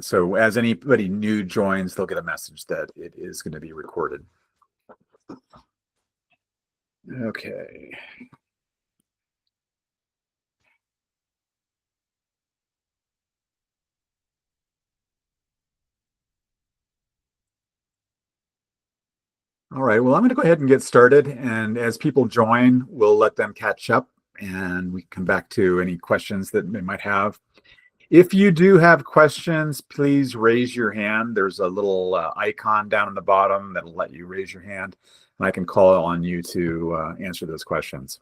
So as anybody new joins, they'll get a message that it is going to be recorded. Okay. All right, well, I'm going to go ahead and get started. And as people join, we'll let them catch up and we come back to any questions that they might have. If you do have questions, please raise your hand. There's a little icon down in the bottom that'll let you raise your hand, and I can call on you to answer those questions.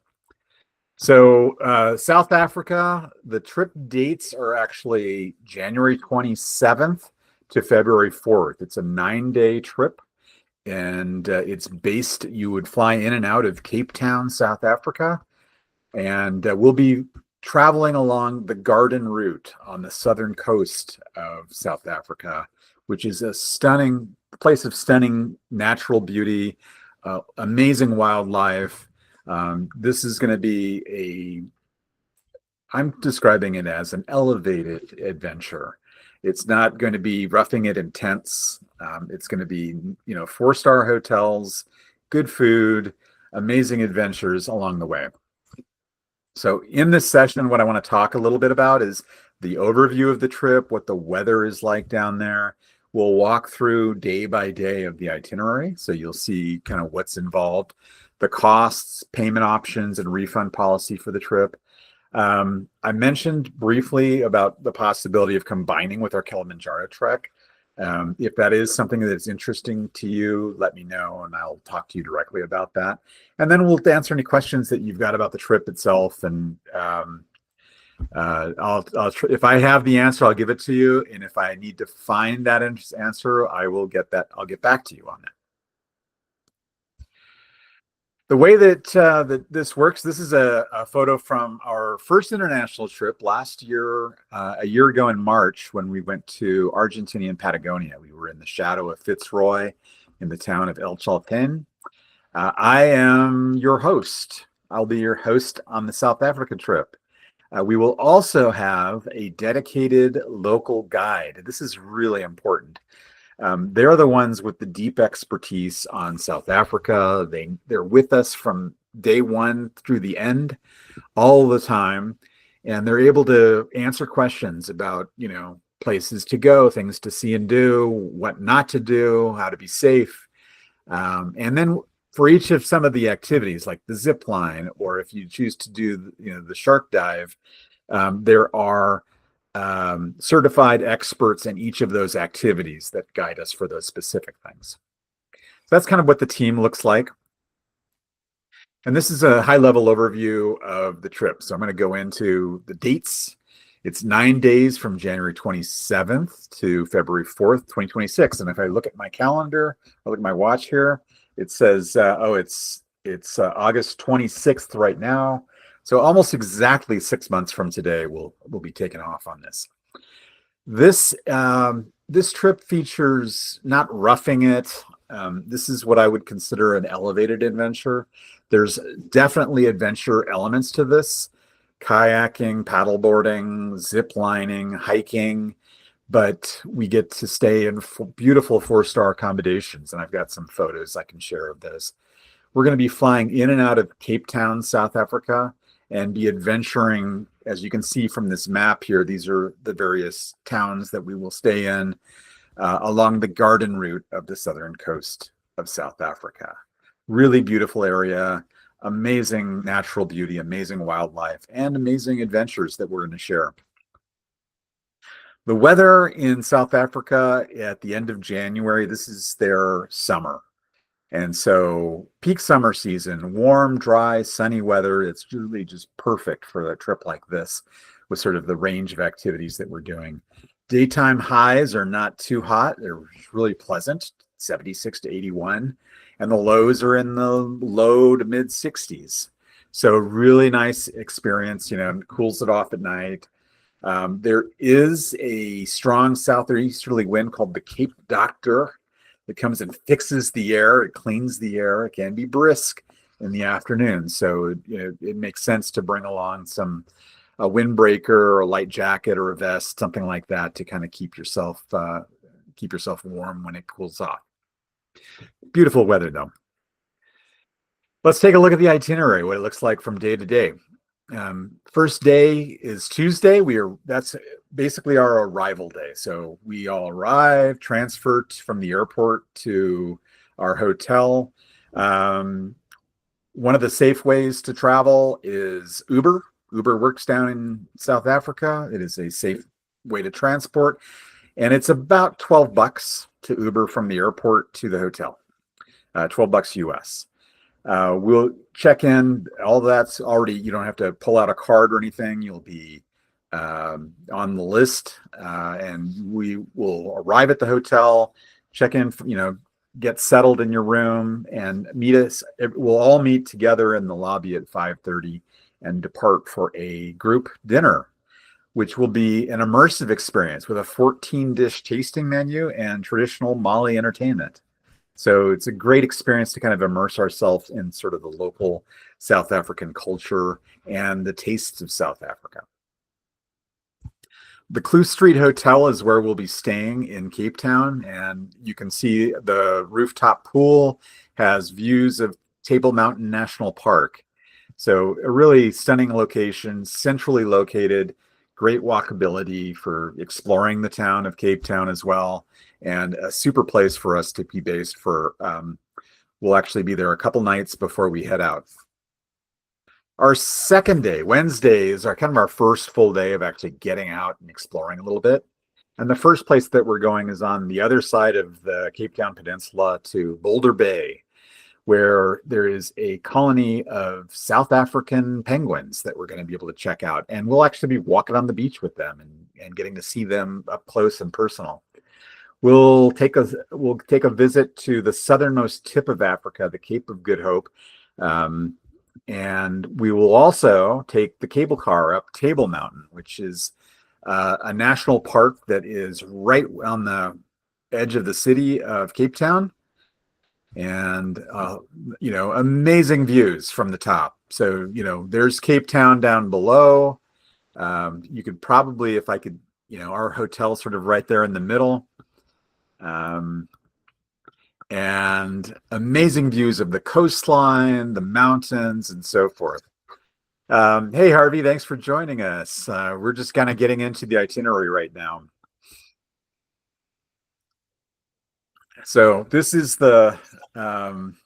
So South Africa, the trip dates are actually January 27th to February 4th. It's a 9-day trip, and you would fly in and out of Cape Town, South Africa, and we'll be traveling along the Garden Route on the southern coast of South Africa, which is a stunning place of stunning natural beauty, amazing wildlife. This is going to be I'm describing it as an elevated adventure. It's not going to be roughing it intense. It's going to be, 4-star hotels, good food, amazing adventures along the way. So in this session, what I want to talk a little bit about is the overview of the trip, what the weather is like down there. We'll walk through day by day of the itinerary, so you'll see kind of what's involved, the costs, payment options, and refund policy for the trip. I mentioned briefly about the possibility of combining with our Kilimanjaro trek. If that is something that's interesting to you, let me know and I'll talk to you directly about that. And then we'll answer any questions that you've got about the trip itself. And if I have the answer, I'll give it to you. And if I need to find that answer, I'll get back to you on that. The way that this works, this is a photo from our first international trip last year, a year ago in March, when we went to Argentinian Patagonia. We were in the shadow of Fitzroy in the town of El Chaltén. I am your host. I'll be your host on the South Africa trip. We will also have a dedicated local guide. This is really important. They're the ones with the deep expertise on South Africa. They're with us from day one through the end, all the time, and they're able to answer questions about, places to go, things to see and do, what not to do, how to be safe. And then for each of some of the activities, like the zip line, or if you choose to do, the shark dive, there are certified experts in each of those activities that guide us for those specific things. So that's kind of what the team looks like. And this is a high-level overview of the trip. So I'm going to go into the dates. It's 9 days from January 27th to February 4th, 2026. And if I look at my calendar, I look at my watch here, it says, it's August 26th right now. So almost exactly 6 months from today, we'll be taking off on this. This trip features not roughing it. This is what I would consider an elevated adventure. There's definitely adventure elements to this: kayaking, paddleboarding, zip lining, hiking. But we get to stay in beautiful 4-star accommodations, and I've got some photos I can share of this. We're going to be flying in and out of Cape Town, South Africa, and be adventuring. As you can see from this map here, these are the various towns that we will stay in along the Garden Route of the southern coast of South Africa. Really beautiful area, amazing natural beauty, amazing wildlife, and amazing adventures that we're going to share. The weather in South Africa at the end of January, this is their summer. And so peak summer season, warm, dry, sunny weather. It's really just perfect for a trip like this with sort of the range of activities that we're doing. Daytime highs are not too hot. They're really pleasant, 76 to 81. And the lows are in the low to mid 60s. So really nice experience, cools it off at night. There is a strong southeasterly wind called the Cape Doctor. It comes and fixes the air. It cleans the air. It can be brisk in the afternoon. So it makes sense to bring along some a windbreaker or a light jacket or a vest, something like that, to kind of keep yourself warm when it cools off. Beautiful weather though. Let's take a look at the itinerary, what it looks like from day to day. First day is Tuesday. That's basically our arrival day. So we all arrive, transfer from the airport to our hotel. One of the safe ways to travel is Uber. Uber works down in South Africa. It is a safe way to transport, and it's about $12 to Uber from the airport to the hotel. $12 US. We'll check in. All that's already, you don't have to pull out a card or anything. You'll be on the list, and we will arrive at the hotel, check in, get settled in your room, and meet us. We'll all meet together in the lobby at 5:30 and depart for a group dinner, which will be an immersive experience with a 14-dish tasting menu and traditional Mali entertainment. So it's a great experience to kind of immerse ourselves in sort of the local South African culture and the tastes of South Africa. The Kloof Street Hotel is where we'll be staying in Cape Town, and you can see the rooftop pool has views of Table Mountain National Park. So a really stunning location, centrally located, great walkability for exploring the town of Cape Town as well, and a super place for us to be based for. We'll actually be there a couple nights before we head out. Our second day, Wednesday, is our first full day of actually getting out and exploring a little bit. And the first place that we're going is on the other side of the Cape Town Peninsula to Boulder Bay, where there is a colony of South African penguins that we're going to be able to check out. And we'll actually be walking on the beach with them and getting to see them up close and personal. We'll take a visit to the southernmost tip of Africa, the Cape of Good Hope. And we will also take the cable car up Table Mountain, which is a national park that is right on the edge of the city of Cape Town. And, amazing views from the top. So, there's Cape Town down below. You could probably, if I could, our hotel's sort of right there in the middle. And amazing views of the coastline, the mountains, and so forth. Hey, Harvey, thanks for joining us. We're just kind of getting into the itinerary right now. So this is the tram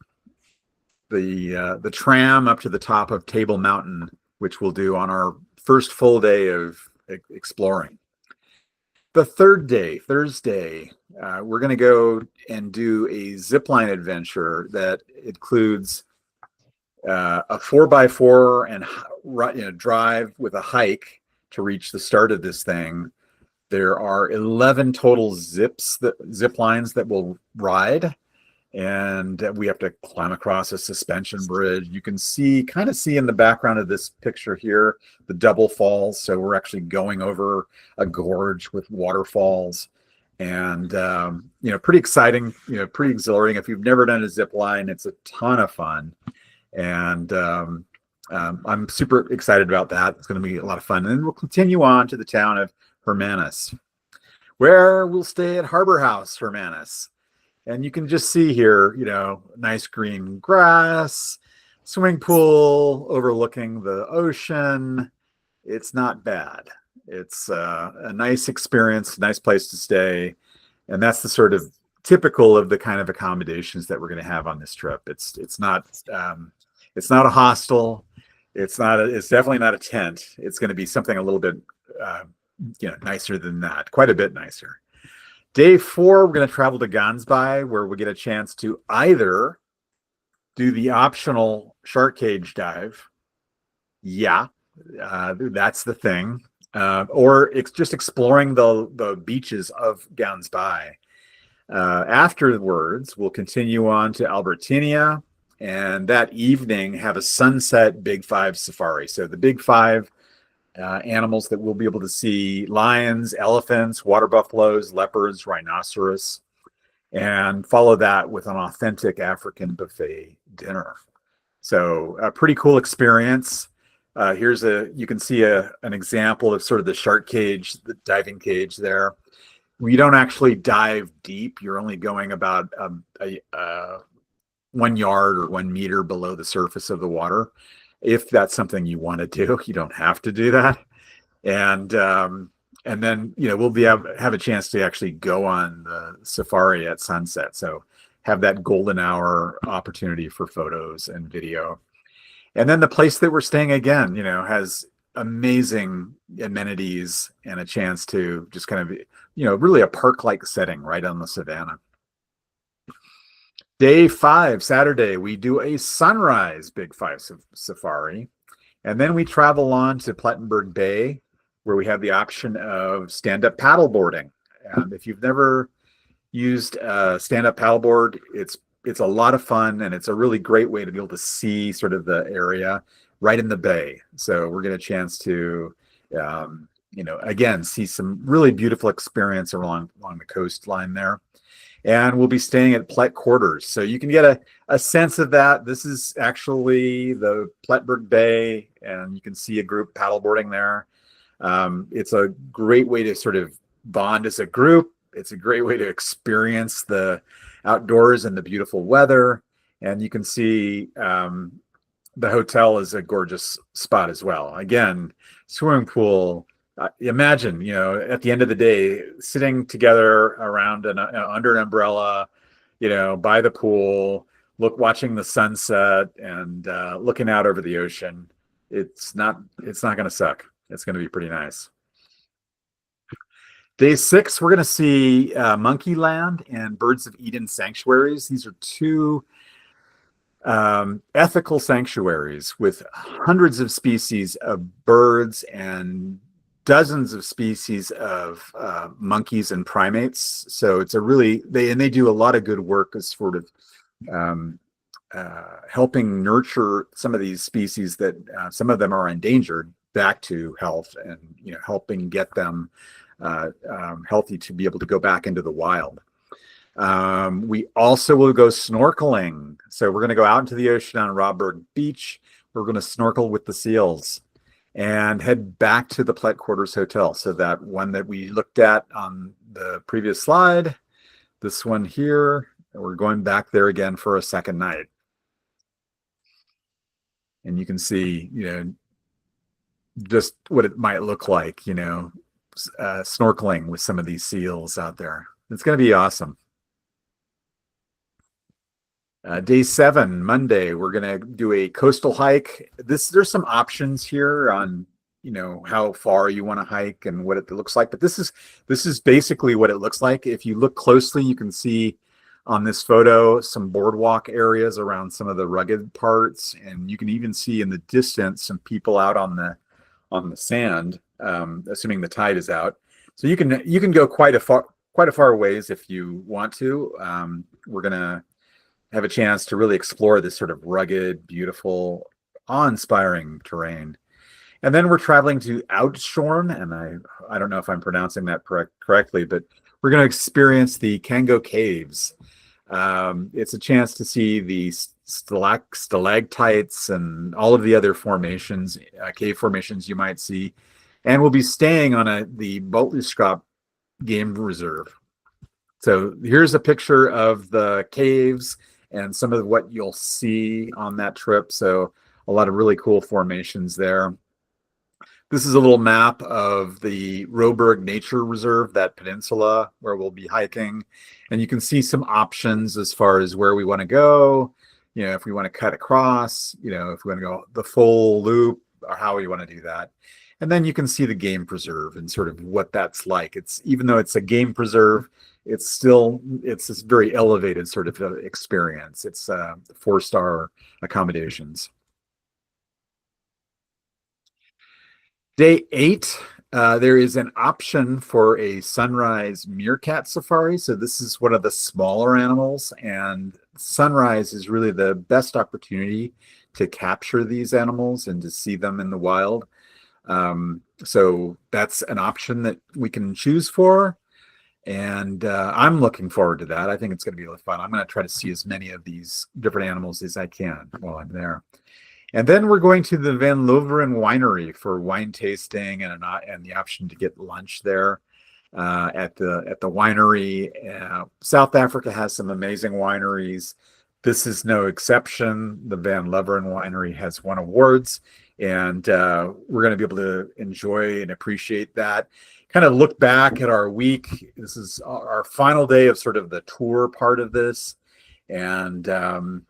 up to the top of Table Mountain, which we'll do on our first full day of exploring. The third day, Thursday, we're going to go and do a zipline adventure that includes a 4x4 and drive with a hike to reach the start of this thing. There are 11 total zip lines that we'll ride, and we have to climb across a suspension bridge. You can kind of see in the background of this picture here, the double falls. So we're actually going over a gorge with waterfalls, and pretty exciting, pretty exhilarating. If you've never done a zip line, it's a ton of fun, and I'm super excited about that. It's going to be a lot of fun. And then we'll continue on to the town of Hermanus, where we'll stay at Harbor House Hermanus. And you can just see here, nice green grass, swimming pool overlooking the ocean. It's not bad. It's a nice experience, nice place to stay. And that's the sort of typical of the kind of accommodations that we're going to have on this trip. It's not a hostel. It's definitely not a tent. It's going to be something a little bit nicer than that, quite a bit nicer. Day 4, we're going to travel to Gansbaai, where we get a chance to either do the optional shark cage dive. Yeah, that's the thing. Or it's just exploring the beaches of Gansbaai. Afterwards, we'll continue on to Albertinia, and that evening have a sunset Big 5 safari. So the Big 5 animals that we'll be able to see: lions, elephants, water buffaloes, leopards, rhinoceros, and follow that with an authentic African buffet dinner. So a pretty cool experience. You can see an example of sort of the shark cage, the diving cage there. We don't actually dive deep. You're only going about 1 yard or 1 meter below the surface of the water. If that's something you want to do, you don't have to do that. And then we'll have a chance to actually go on the safari at sunset. So have that golden hour opportunity for photos and video. And then the place that we're staying again, has amazing amenities and a chance to just kind of, really a park-like setting right on the savannah. Day 5, Saturday, we do a sunrise Big 5 safari. And then we travel on to Plettenberg Bay, where we have the option of stand-up paddleboarding. And if you've never used a stand-up paddleboard, it's a lot of fun, and it's a really great way to be able to see sort of the area right in the bay. So we're getting a chance to, again, see some really beautiful experience along the coastline there. And we'll be staying at Plet Quarters. So you can get a sense of that. This is actually the Plettenberg Bay, and you can see a group paddleboarding there. It's a great way to sort of bond as a group. It's a great way to experience the outdoors and the beautiful weather. And you can see the hotel is a gorgeous spot as well. Again, swimming pool. Imagine, at the end of the day, sitting together around under an umbrella, by the pool, watching the sunset and looking out over the ocean. It's not going to suck. It's going to be pretty nice. Day 6, we're going to see Monkeyland and Birds of Eden sanctuaries. These are two ethical sanctuaries with hundreds of species of birds and dozens of species of monkeys and primates. So it's they do a lot of good work as sort of helping nurture some of these species that some of them are endangered back to health, and helping get them healthy to be able to go back into the wild. We also will go snorkeling. So we're going to go out into the ocean on Robberg Beach. We're going to snorkel with the seals and head back to the Plet Quarters Hotel. So that one that we looked at on the previous slide, this one here, we're going back there again for a second night. And you can see, just what it might look like, snorkeling with some of these seals out there. It's going to be awesome. Day 7, Monday, we're going to do a coastal hike. There's some options here on, how far you want to hike and what it looks like. But this is basically what it looks like. If you look closely, you can see on this photo some boardwalk areas around some of the rugged parts, and you can even see in the distance some people out on the sand, assuming the tide is out. So you can go quite a far ways if you want to. We're going to have a chance to really explore this sort of rugged, beautiful, awe-inspiring terrain. And then we're traveling to Outshorn, and I don't know if I'm pronouncing that correctly, but we're going to experience the Kango Caves. It's a chance to see the stalactites and all of the other formations, cave formations you might see. And we'll be staying on the Bolteskop Game Reserve. So here's a picture of the caves and some of what you'll see on that trip. So a lot of really cool formations there. This is a little map of the Roberg Nature Reserve, that peninsula where we'll be hiking. And you can see some options as far as where we want to go, if we want to cut across, if we want to go the full loop, or how we want to do that. And then you can see the game preserve and sort of what that's like. Even though it's a game preserve, it's this very elevated sort of experience. It's 4-star accommodations. Day 8, there is an option for a sunrise meerkat safari. So this is one of the smaller animals, and sunrise is really the best opportunity to capture these animals and to see them in the wild. So that's an option that we can choose for. And I'm looking forward to that. I think it's going to be really fun. I'm going to try to see as many of these different animals as I can while I'm there. And then we're going to the Van Loveren Winery for wine tasting and the option to get lunch there at the winery. South Africa has some amazing wineries. This is no exception. The Van Loveren Winery has won awards, and we're going to be able to enjoy and appreciate that. Kind of look back at our week. This is our final day of sort of the tour part of this, and kind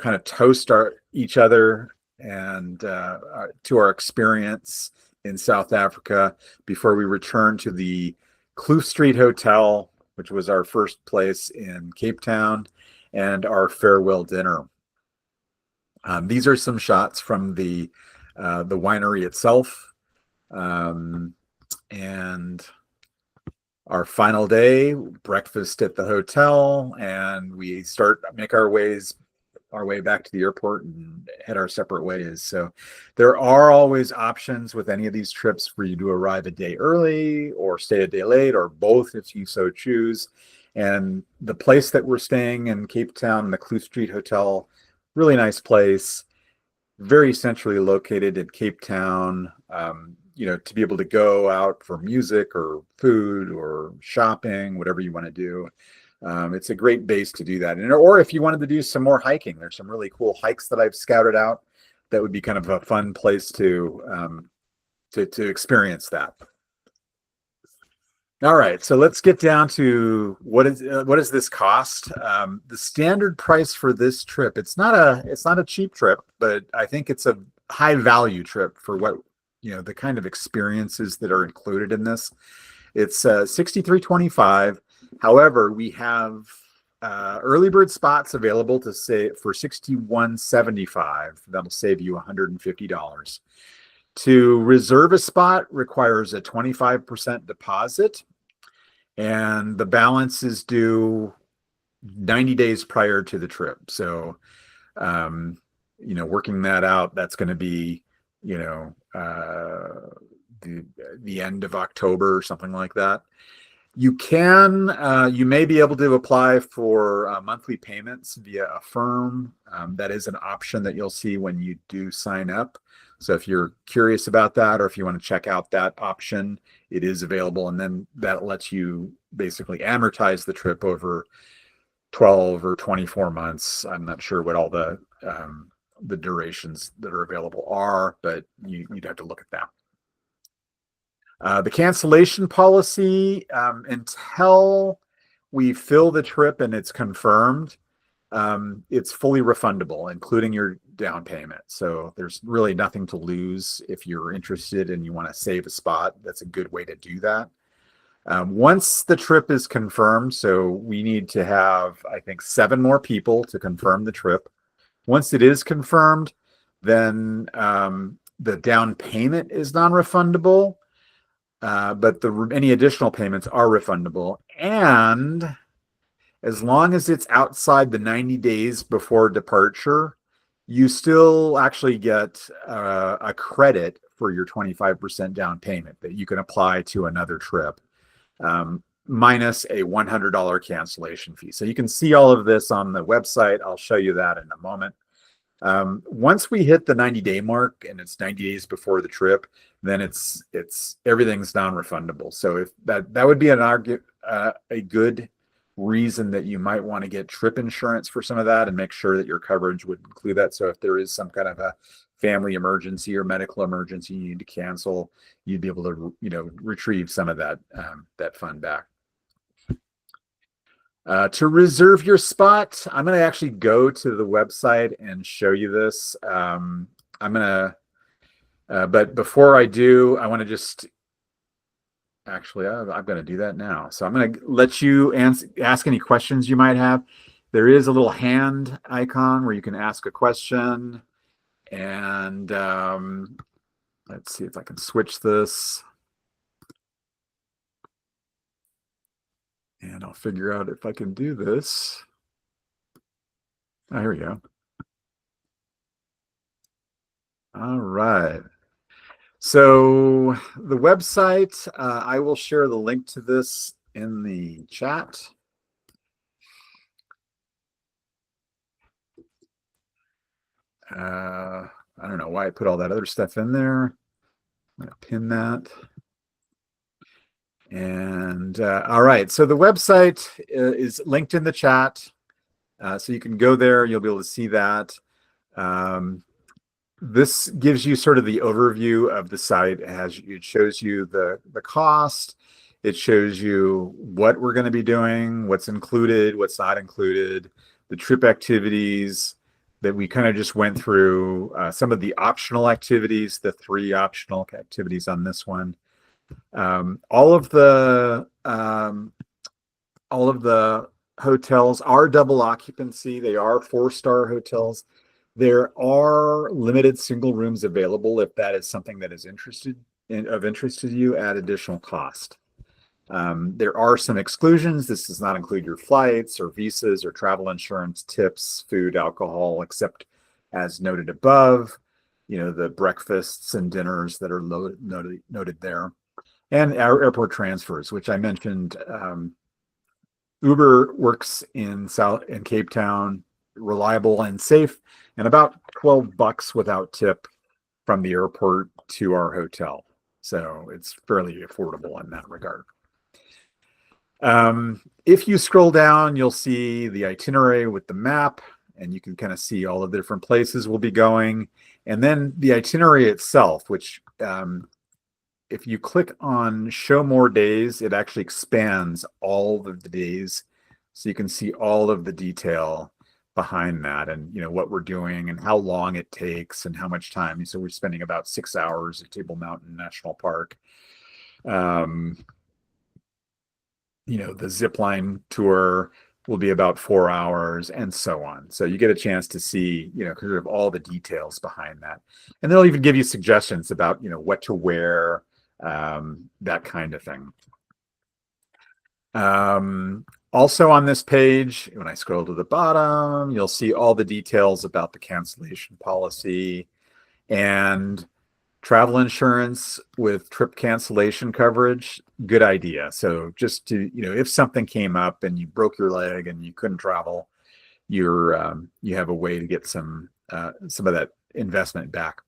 of toast each other and to our experience in South Africa before we return to the Kloof Street Hotel, which was our first place in Cape Town, and our farewell dinner. These are some shots from the winery itself, and our final day, breakfast at the hotel, and we make our way back to the airport and head our separate ways. So there are always options with any of these trips for you to arrive a day early or stay a day late, or both if you so choose. And the place that we're staying in Cape Town, the Kloof Street Hotel, really nice place, very centrally located in Cape Town. To be able to go out for music or food or shopping, whatever you want to do. It's a great base to do that. Or if you wanted to do some more hiking, there's some really cool hikes that I've scouted out that would be kind of a fun place to experience that. All right, so let's get down to what does this cost? The standard price for this trip, it's not a cheap trip, but I think it's a high value trip for what the kind of experiences that are included in this. It's $63.25. However, we have early bird spots available for $61.75. That'll save you $150. To reserve a spot requires a 25% deposit, and the balance is due 90 days prior to the trip. So, working that out, that's going to be, the end of October or something like that. You may be able to apply for monthly payments via Affirm. That is an option that you'll see when you do sign up. So if you're curious about that, or if you want to check out that option, it is available. And then that lets you basically amortize the trip over 12 or 24 months. I'm not sure what all the durations that are available are, but you'd have to look at that. The cancellation policy, until we fill the trip and it's confirmed, it's fully refundable, including your down payment. So there's really nothing to lose if you're interested and you want to save a spot. That's a good way to do that. Once the trip is confirmed, so we need to have, I think, 7 more people to confirm the trip. Once it is confirmed, then the down payment is non-refundable. But any additional payments are refundable. And as long as it's outside the 90 days before departure, you still actually get a credit for your 25% down payment that you can apply to another trip, minus a $100 cancellation fee. So you can see all of this on the website. I'll show you that in a moment. Once we hit the 90-day mark and it's 90 days before the trip, then it's everything's non-refundable. So if that would be a good reason that you might want to get trip insurance for some of that and make sure that your coverage would include that. So if there is some kind of a family emergency or medical emergency you need to cancel, you'd be able to retrieve some of that fund back. To reserve your spot, I'm going to actually go to the website and show you this. But before I do, I want to just actually, I'm going to do that now. So I'm going to let you ask any questions you might have. There is a little hand icon where you can ask a question. And let's see if I can switch this. And I'll figure out if I can do this. Oh, here we go. All right. So the website, I will share the link to this in the chat. I don't know why I put all that other stuff in there. I'm going to pin that. And all right, so the website is linked in the chat. So you can go there, you'll be able to see that. This gives you sort of the overview of the site. It shows you the cost. It shows you what we're going to be doing, what's included, what's not included, the trip activities that we kind of just went through, some of the optional activities, the 3 optional activities on this one. All of the hotels are double occupancy. They are 4-star hotels. There are limited single rooms available if that is something that is of interest to you at additional cost. There are some exclusions. This does not include your flights or visas or travel insurance, tips, food, alcohol, except as noted above, the breakfasts and dinners that are noted there. And our airport transfers, which I mentioned. Uber works in Cape Town, reliable and safe, and about $12 without tip from the airport to our hotel. So it's fairly affordable in that regard. If you scroll down, you'll see the itinerary with the map, and you can kind of see all of the different places we'll be going. And then the itinerary itself, which if you click on show more days, it actually expands all of the days. So you can see all of the detail behind that and, what we're doing and how long it takes and how much time. So we're spending about 6 hours at Table Mountain National Park. The zip line tour will be about 4 hours and so on. So you get a chance to see, kind of all the details behind that. And they'll even give you suggestions about, what to wear, that kind of thing. Also on this page, when I scroll to the bottom, you'll see all the details about the cancellation policy and travel insurance with trip cancellation coverage. Good idea. So just to, if something came up and you broke your leg and you couldn't travel, you have a way to get some of that investment back.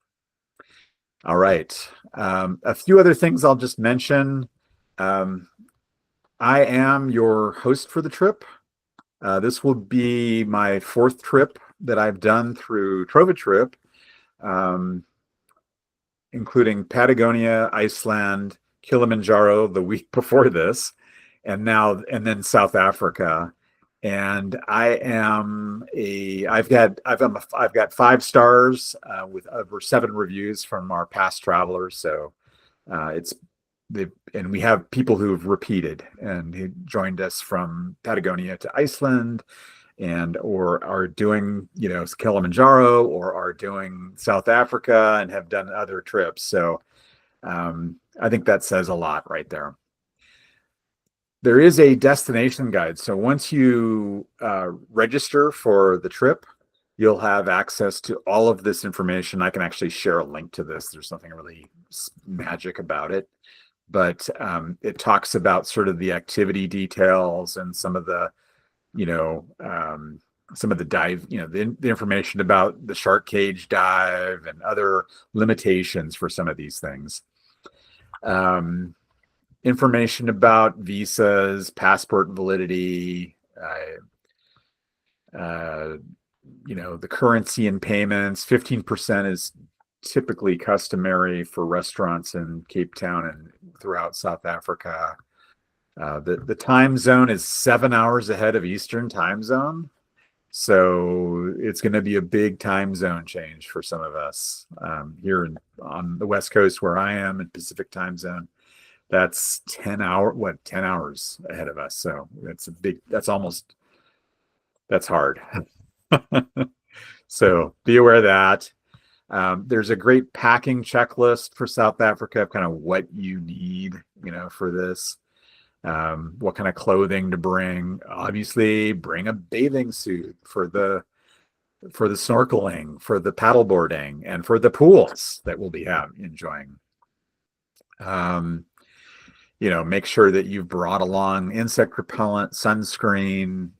All right. A few other things I'll just mention. I am your host for the trip. This will be my 4th trip that I've done through TrovaTrip, including Patagonia, Iceland, Kilimanjaro the week before this, and then South Africa. And I've got 5 stars with over 7 reviews from our past travelers. So and we have people who've repeated and who joined us from Patagonia to Iceland or are doing, Kilimanjaro or are doing South Africa and have done other trips. So I think that says a lot right there. There is a destination guide. So once you register for the trip, you'll have access to all of this information. I can actually share a link to this. There's nothing really magic about it, but it talks about sort of the activity details and some of the, dive, the information about the shark cage dive and other limitations for some of these things. Information about visas, passport validity, the currency and payments. 15% is typically customary for restaurants in Cape Town and throughout South Africa. The time zone is 7 hours ahead of Eastern time zone. So it's going to be a big time zone change for some of us here on the West Coast where I am in Pacific time zone. That's 10 hours ahead of us. So that's hard. So be aware of that. There's a great packing checklist for South Africa of kind of what you need, for this. What kind of clothing to bring. Obviously, bring a bathing suit for the snorkeling, for the paddleboarding, and for the pools that we'll be enjoying. Make sure that you've brought along insect repellent, sunscreen,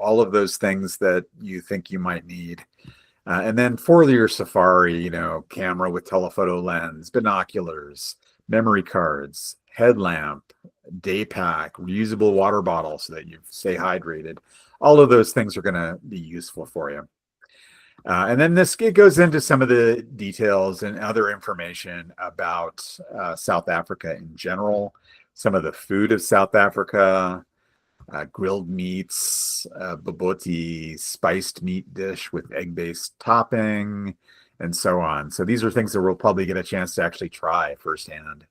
all of those things that you think you might need. And then for your safari, camera with telephoto lens, binoculars, memory cards, headlamp, day pack, reusable water bottle so that you stay hydrated. All of those things are going to be useful for you. And then it goes into some of the details and other information about South Africa in general, some of the food of South Africa, grilled meats, bobotie, spiced meat dish with egg-based topping, and so on. So these are things that we'll probably get a chance to actually try firsthand.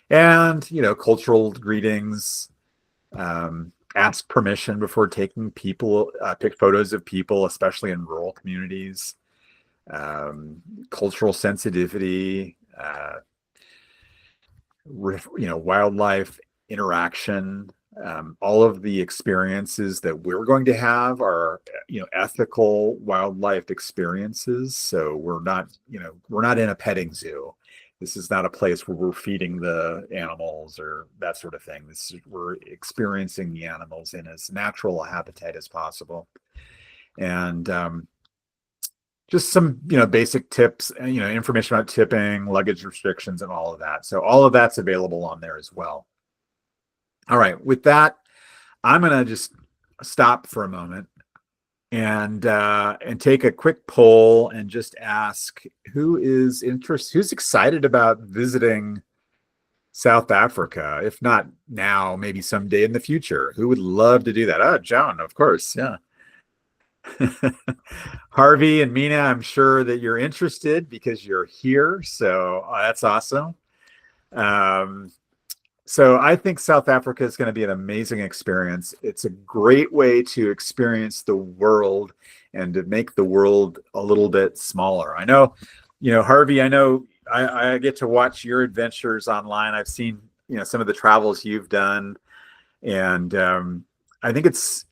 And, cultural greetings, ask permission before taking pick photos of people, especially in rural communities, cultural sensitivity, wildlife interaction. All of the experiences that we're going to have are, ethical wildlife experiences. So we're not in a petting zoo. This is not a place where we're feeding the animals or that sort of thing. We're experiencing the animals in as natural a habitat as possible. And just some, basic tips, information about tipping, luggage restrictions, and all of that. So all of that's available on there as well. All right, with that, I'm going to just stop for a moment and take a quick poll and just ask who's excited about visiting South Africa, if not now, maybe someday in the future. Who would love to do that? Oh, John, of course, yeah. Harvey and Mina, I'm sure that you're interested because you're here, so that's awesome. So I think South Africa is going to be an amazing experience. It's a great way to experience the world and to make the world a little bit smaller. I know, Harvey, I get to watch your adventures online. I've seen, some of the travels you've done. And I think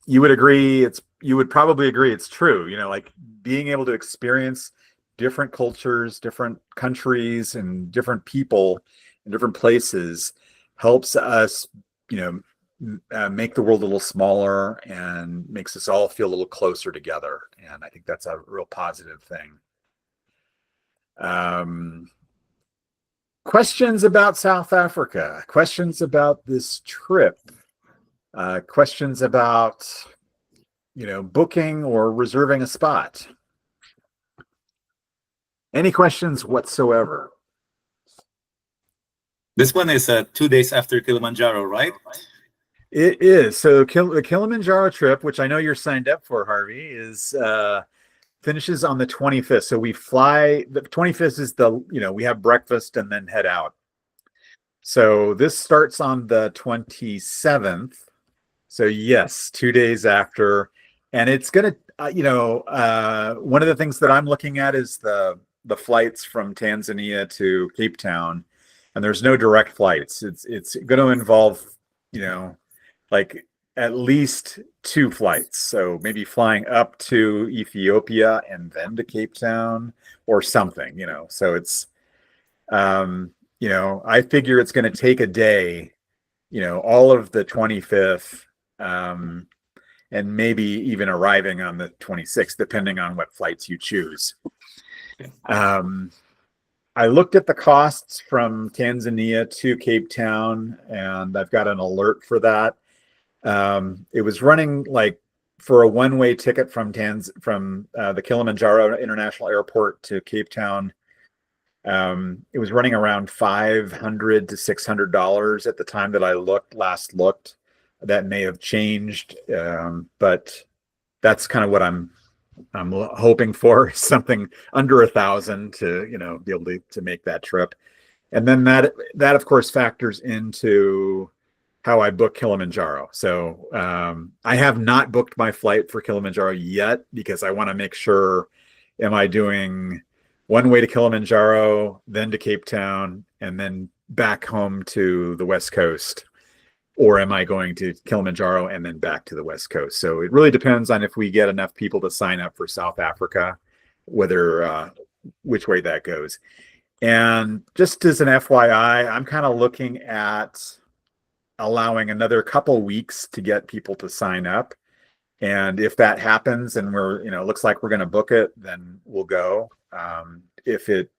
you would probably agree it's true, like being able to experience different cultures, different countries, and different people in different places helps us, make the world a little smaller and makes us all feel a little closer together. And I think that's a real positive thing. Questions about South Africa, questions about this trip, questions about, booking or reserving a spot. Any questions whatsoever? This one is 2 days after Kilimanjaro, right? It is. So the Kilimanjaro trip, which I know you're signed up for, Harvey, is finishes on the 25th. So we fly, the 25th is we have breakfast and then head out. So this starts on the 27th. So yes, 2 days after. And it's going to, one of the things that I'm looking at is the flights from Tanzania to Cape Town. And there's no direct flights. It's going to involve, like at least 2 flights. So maybe flying up to Ethiopia and then to Cape Town or something, So it's, I figure it's going to take a day, all of the 25th, and maybe even arriving on the 26th, depending on what flights you choose. I looked at the costs from Tanzania to Cape Town, and I've got an alert for that. It was running like for a one-way ticket from the Kilimanjaro International Airport to Cape Town. It was running around $500 to $600 at the time that I last looked. That may have changed, but that's kind of what I'm hoping for, something under 1,000 to be able to make that trip. And then that of course factors into how I book Kilimanjaro. So I have not booked my flight for Kilimanjaro yet because I want to make sure, am I doing one way to Kilimanjaro, then to Cape Town, and then back home to the West Coast? Or am I going to Kilimanjaro and then back to the West Coast? So it really depends on if we get enough people to sign up for South Africa, which way that goes. And just as an FYI, I'm kind of looking at allowing another couple weeks to get people to sign up. And if that happens and we're, it looks like we're going to book it, then we'll go. If it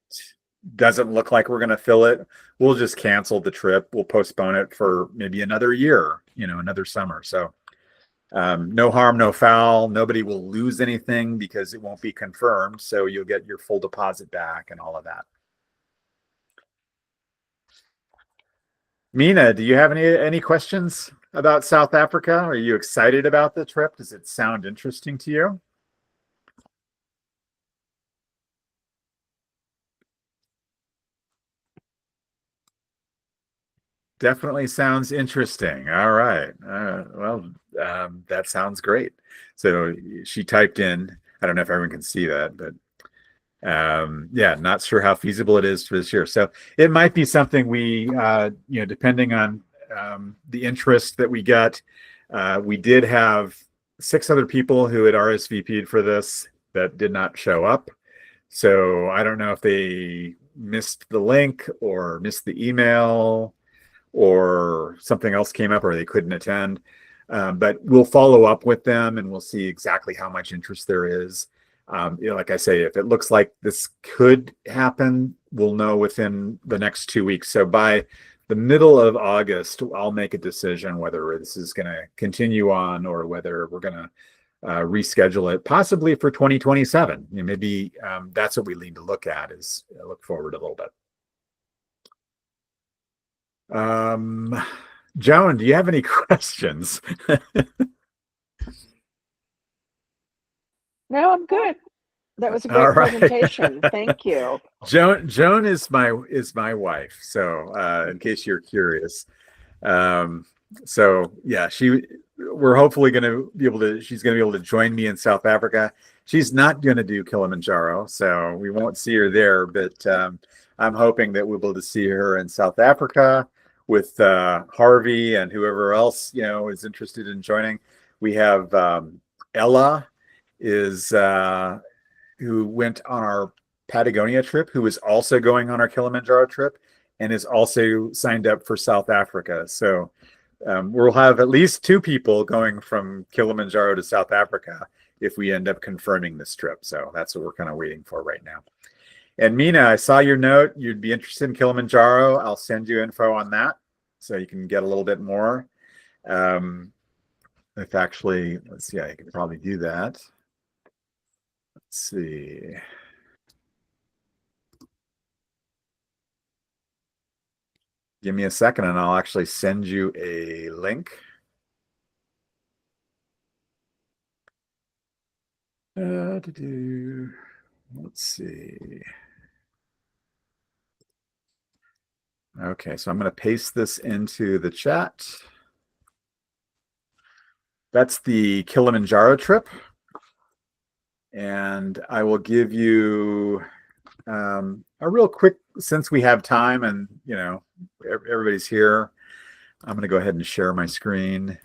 doesn't look like we're going to fill it, we'll just cancel the trip. We'll postpone it for maybe another year, another summer. So no harm, no foul. Nobody will lose anything because it won't be confirmed. So you'll get your full deposit back and all of that. Mina, do you have any questions about South Africa? Are you excited about the trip? Does it sound interesting to you? Definitely sounds interesting. All right. That sounds great. So she typed in, I don't know if everyone can see that, but yeah, not sure how feasible it is for this year. So it might be something we, depending on the interest that we get. We did have 6 other people who had RSVP'd for this that did not show up. So I don't know if they missed the link or missed the email or something else came up or they couldn't attend. But we'll follow up with them and we'll see exactly how much interest there is. Like I say, if it looks like this could happen, we'll know within the next 2 weeks. So by the middle of August, I'll make a decision whether this is going to continue on or whether we're going to reschedule it, possibly for 2027. Maybe that's what we need to look at, is look forward a little bit. Joan, do you have any questions? No, I'm good. That was a All great right. presentation. Thank you. Joan is my wife. So in case you're curious, so yeah, we're hopefully going to be able to. She's going to be able to join me in South Africa. She's not going to do Kilimanjaro, so we won't see her there. But I'm hoping that we'll be able to see her in South Africa with Harvey and whoever else is interested in joining. We have Ella is who went on our Patagonia trip, who is also going on our Kilimanjaro trip and is also signed up for South Africa. So we'll have at least 2 people going from Kilimanjaro to South Africa if we end up confirming this trip. So that's what we're kind of waiting for right now. And Mina, I saw your note. You'd be interested in Kilimanjaro. I'll send you info on that so you can get a little bit more. If actually, let's see, I can probably do that. Let's see. Give me a second and I'll actually send you a link. Let's see. Okay, so I'm going to paste this into the chat. That's the Kilimanjaro trip. And I will give you a real quick, since we have time and, everybody's here, I'm going to go ahead and share my screen.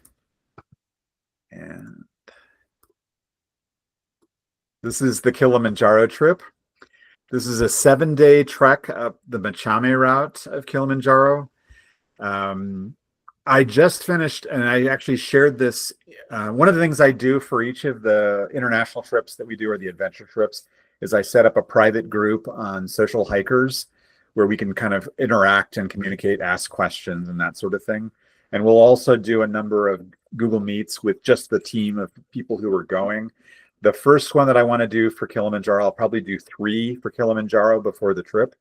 And this is the Kilimanjaro trip. This is a 7-day trek up the Machame route of Kilimanjaro. I just finished, and I actually shared this. One of the things I do for each of the international trips that we do, or the adventure trips, is I set up a private group on Social Hikers where we can kind of interact and communicate, ask questions and that sort of thing. And we'll also do a number of Google Meets with just the team of people who are going. The first one that I want to do for Kilimanjaro, I'll probably do 3 for Kilimanjaro before the trip.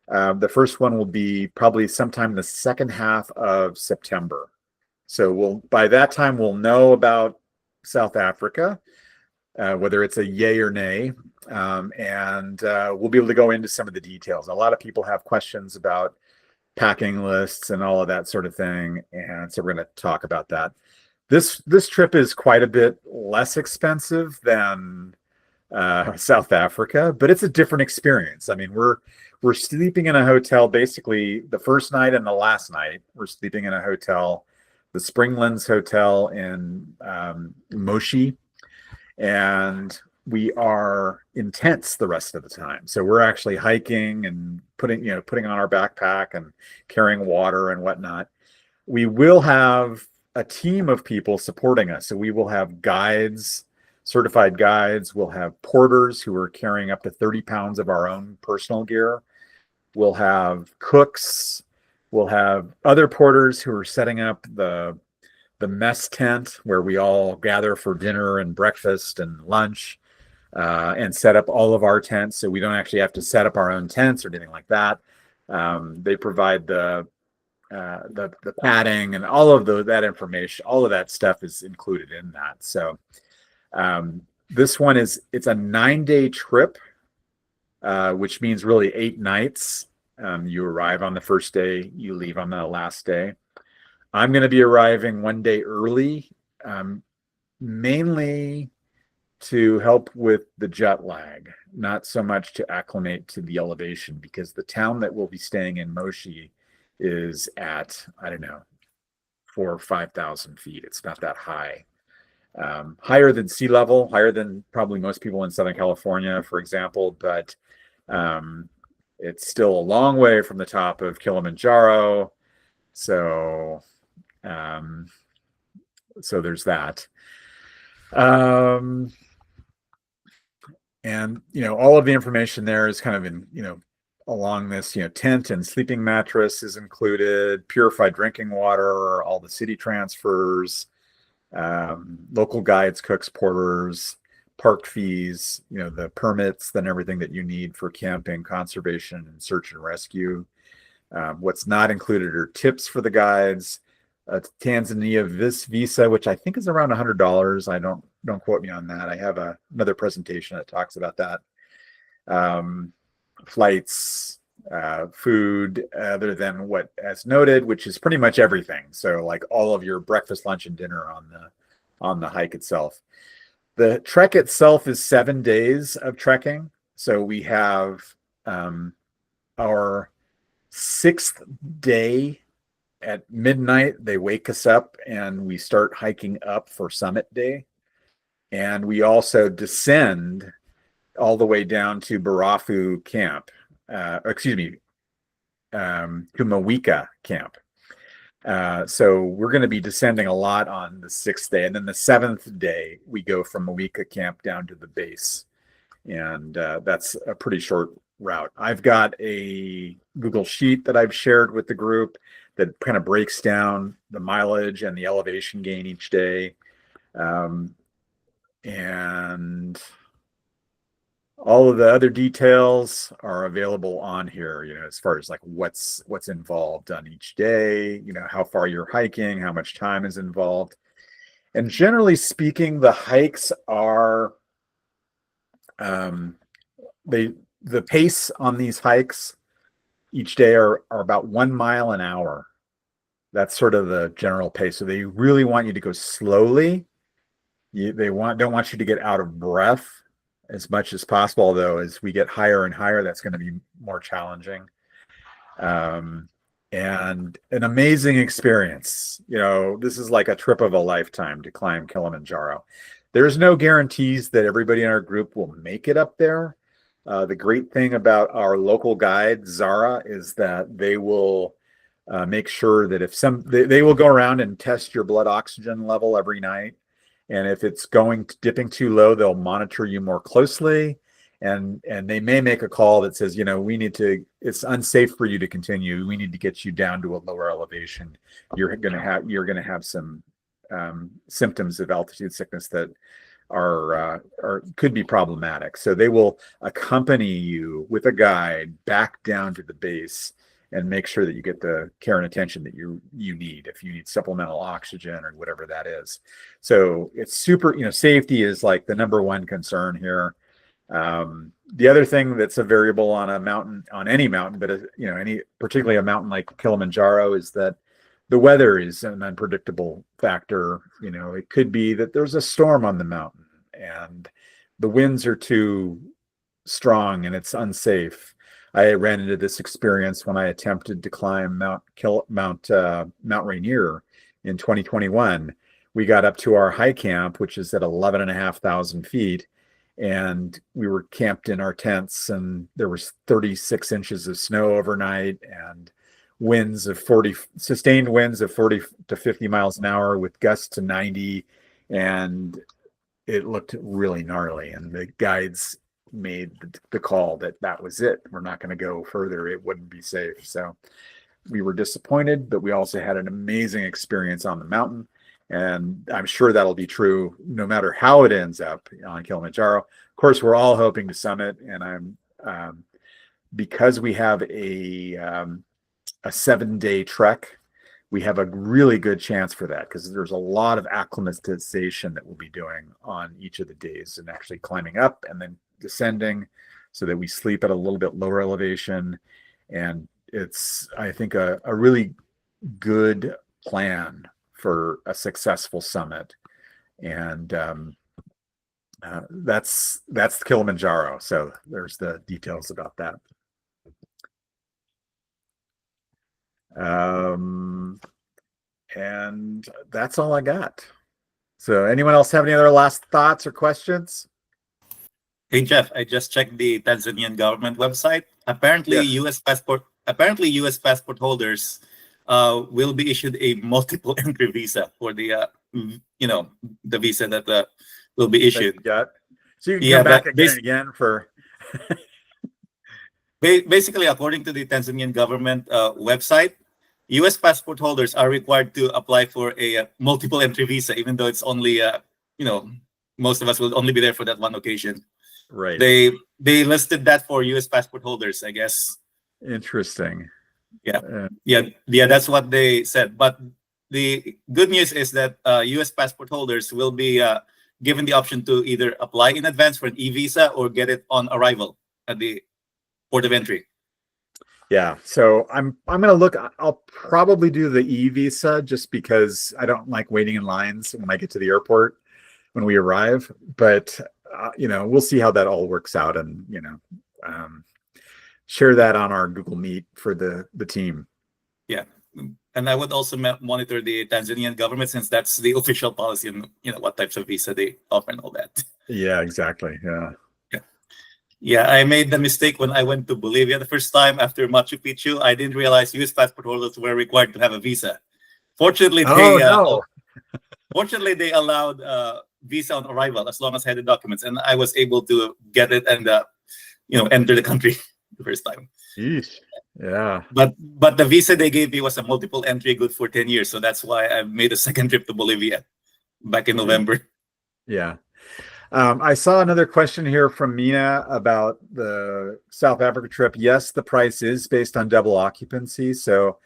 The first one will be probably sometime the second half of September. So by that time, we'll know about South Africa, whether it's a yay or nay. And we'll be able to go into some of the details. A lot of people have questions about packing lists and all of that sort of thing. And so we're going to talk about that. This trip is quite a bit less expensive than South Africa, but it's a different experience. I mean, we're sleeping in a hotel basically the first night and the last night. We're sleeping in a hotel, the Springlands Hotel in Moshi, and we are in tents the rest of the time. So we're actually hiking and putting on our backpack and carrying water and whatnot. We will have a team of people supporting us. So we will have guides, certified guides. We'll have porters who are carrying up to 30 pounds of our own personal gear. We'll have cooks. We'll have other porters who are setting up the mess tent where we all gather for dinner and breakfast and lunch, and set up all of our tents. So we don't actually have to set up our own tents or anything like that. They provide the padding and all of that information. All of that stuff is included in that. So this one it's a 9-day trip, which means really 8 nights. You arrive on the first day, you leave on the last day. I'm going to be arriving 1 day early, mainly to help with the jet lag, not so much to acclimate to the elevation, because the town that we'll be staying in, Moshi, is at, I don't know, 4,000 or 5,000 feet. It's not that high. Higher than sea level, higher than probably most people in Southern California, for example, but it's still a long way from the top of Kilimanjaro. So there's that. And all of the information there is kind of in along this, tent and sleeping mattress is included, purified drinking water, all the city transfers, local guides, cooks, porters, park fees, the permits, then everything that you need for camping, conservation, and search and rescue. What's not included are tips for the guides, Tanzania visa, which I think is around $100. I don't quote me on that. I have another presentation that talks about that. Flights, food, other than what as noted, which is pretty much everything. So like all of your breakfast, lunch, and dinner on the hike itself. The trek itself is 7 days of trekking. So we have our 6th day at midnight. They wake us up and we start hiking up for summit day. And we also descend all the way down to Barafu camp, to Mawika camp. So we're going to be descending a lot on the 6th day. And then the 7th day, we go from Mawika camp down to the base. And that's a pretty short route. I've got a Google Sheet that I've shared with the group that kind of breaks down the mileage and the elevation gain each day. And all of the other details are available on here, as far as like what's involved on each day, how far you're hiking, how much time is involved. And generally speaking, the hikes are, the pace on these hikes each day are about 1 mile an hour. That's sort of the general pace. So they really want you to go slowly. They don't want you to get out of breath as much as possible, though. As we get higher and higher, that's going to be more challenging. And an amazing experience. This is like a trip of a lifetime to climb Kilimanjaro. There's no guarantees that everybody in our group will make it up there. The great thing about our local guide, Zara, is that they will make sure that if they will go around and test your blood oxygen level every night. And if it's dipping too low, they'll monitor you more closely. And they may make a call that says, it's unsafe for you to continue. We need to get you down to a lower elevation. You're going to have some symptoms of altitude sickness that could be problematic. So they will accompany you with a guide back down to the base and make sure that you get the care and attention that you need, if you need supplemental oxygen or whatever that is. So it's super, safety is like the number one concern here. The other thing that's a variable on a mountain, on any mountain, but particularly a mountain like Kilimanjaro, is that the weather is an unpredictable factor. It could be that there's a storm on the mountain and the winds are too strong and it's unsafe. I ran into this experience when I attempted to climb Mount Rainier in 2021. We got up to our high camp, which is at 11,500 feet, and we were camped in our tents, and there was 36 inches of snow overnight, and winds of sustained winds of 40 to 50 miles an hour with gusts to 90, and it looked really gnarly. And the guides made the call that that was it. We're not going to go further. It wouldn't be safe. So we were disappointed, but we also had an amazing experience on the mountain. And I'm sure that'll be true no matter how it ends up on Kilimanjaro. Of course, we're all hoping to summit, and I'm because we have a 7-day trek, we have a really good chance for that, because there's a lot of acclimatization that we'll be doing on each of the days, and actually climbing up and then descending so that we sleep at a little bit lower elevation. And it's, I think, a really good plan for a successful summit. And that's Kilimanjaro. So there's the details about that. And that's all I got. So anyone else have any other last thoughts or questions? Hey Jeff, I just checked the Tanzanian government website. Apparently, Yes. U.S. passport holders will be issued a multiple entry visa for the the visa that will be issued. So you can Yeah, come back but again and again for. Basically, according to the Tanzanian government website, U.S. passport holders are required to apply for a multiple entry visa, even though it's only most of us will only be there for that one occasion. Right. They listed that for U.S. passport holders, I guess. Interesting. Yeah. That's what they said. But the good news is that U.S. passport holders will be given the option to either apply in advance for an e-visa or get it on arrival at the port of entry. Yeah. So I'm gonna look. I'll probably do the e-visa just because I don't like waiting in lines when I get to the airport when we arrive. But we'll see how that all works out, and share that on our Google Meet for the team. Yeah. And I would also monitor the Tanzanian government, since that's the official policy, and what types of visa they offer and all that. Yeah, exactly. Yeah. Yeah, I made the mistake when I went to Bolivia the first time after Machu Picchu. I didn't realize U.S. passport holders were required to have a visa. Fortunately, they allowed visa on arrival as long as I had the documents, and I was able to get it and enter the country the first time. Yeesh. Yeah. But the visa they gave me was a multiple entry, good for 10 years. So that's why I made a second trip to Bolivia back in November. Yeah. I saw another question here from Mina about the South Africa trip. Yes, the price is based on double occupancy. So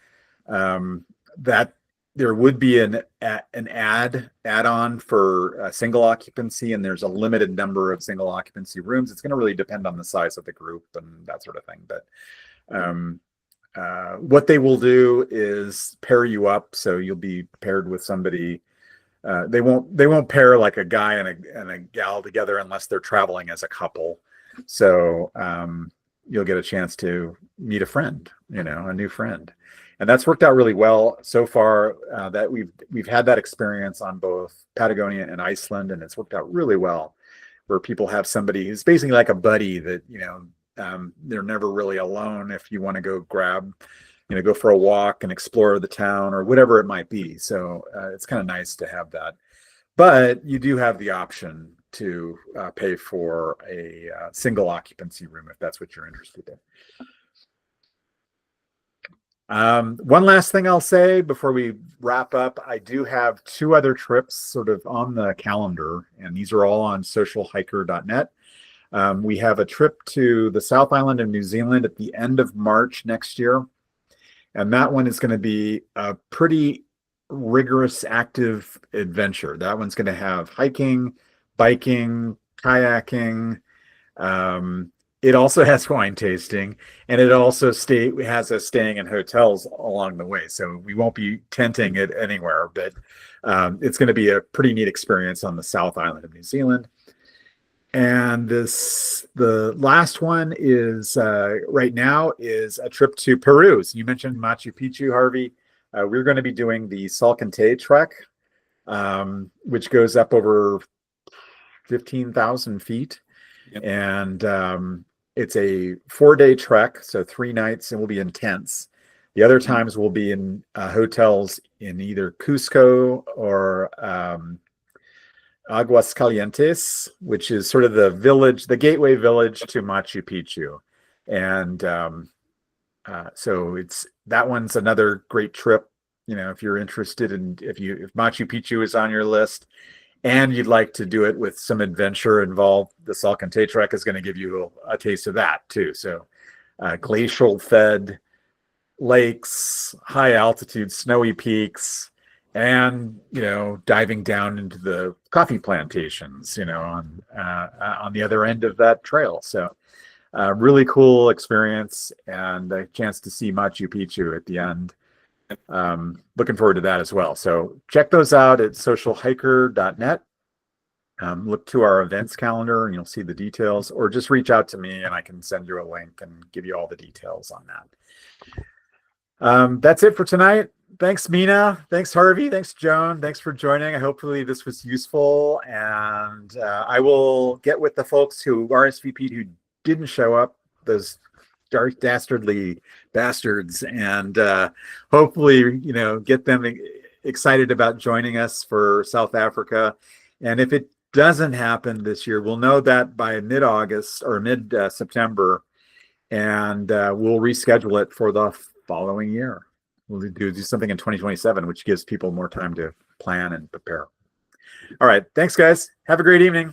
that there would be an add-on for single occupancy, and there's a limited number of single occupancy rooms. It's going to really depend on the size of the group and that sort of thing. But what they will do is pair you up, so you'll be paired with somebody. They won't pair like a guy and a gal together unless they're traveling as a couple. So you'll get a chance to meet a friend, a new friend. And that's worked out really well so far. That we've had that experience on both Patagonia and Iceland, and it's worked out really well, where people have somebody who's basically like a buddy that they're never really alone if you want to go go for a walk and explore the town or whatever it might be. So it's kind of nice to have that. But you do have the option to pay for a single occupancy room if that's what you're interested in. One last thing I'll say before we wrap up, I do have 2 other trips sort of on the calendar, and these are all on socialhiker.net. We have a trip to the South Island of New Zealand at the end of March next year. And that one is going to be a pretty rigorous, active adventure. That one's going to have hiking, biking, kayaking. It also has wine tasting, and it also has us staying in hotels along the way. So we won't be tenting it anywhere, but it's going to be a pretty neat experience on the South Island of New Zealand. And the last one is right now is a trip to Peru. So you mentioned Machu Picchu, Harvey. We're going to be doing the Salcantay trek, which goes up over 15,000 feet. Yep. And it's a 4-day trek, so 3 nights, and will be intense. The other times we'll be in hotels in either Cusco or Aguascalientes, which is sort of the village, the gateway village to Machu Picchu. And so that one's another great trip. If you're interested in, if Machu Picchu is on your list and you'd like to do it with some adventure involved, the Salcantay Trek is going to give you a taste of that too. So glacial fed lakes, high altitude, snowy peaks, and diving down into the coffee plantations, on the other end of that trail. So really cool experience and a chance to see Machu Picchu at the end. Looking forward to that as well. So check those out at socialhiker.net. Look to our events calendar and you'll see the details, or just reach out to me and I can send you a link and give you all the details on that. That's it for tonight. Thanks, Mina. Thanks, Harvey. Thanks, Joan. Thanks for joining. Hopefully this was useful, and I will get with the folks who RSVP'd who didn't show up, those dark dastardly bastards, and hopefully get them excited about joining us for South Africa. And if it doesn't happen this year, we'll know that by mid-August or mid-September, and we'll reschedule it for the following year. We'll do something in 2027, which gives people more time to plan and prepare. All right. Thanks, guys. Have a great evening.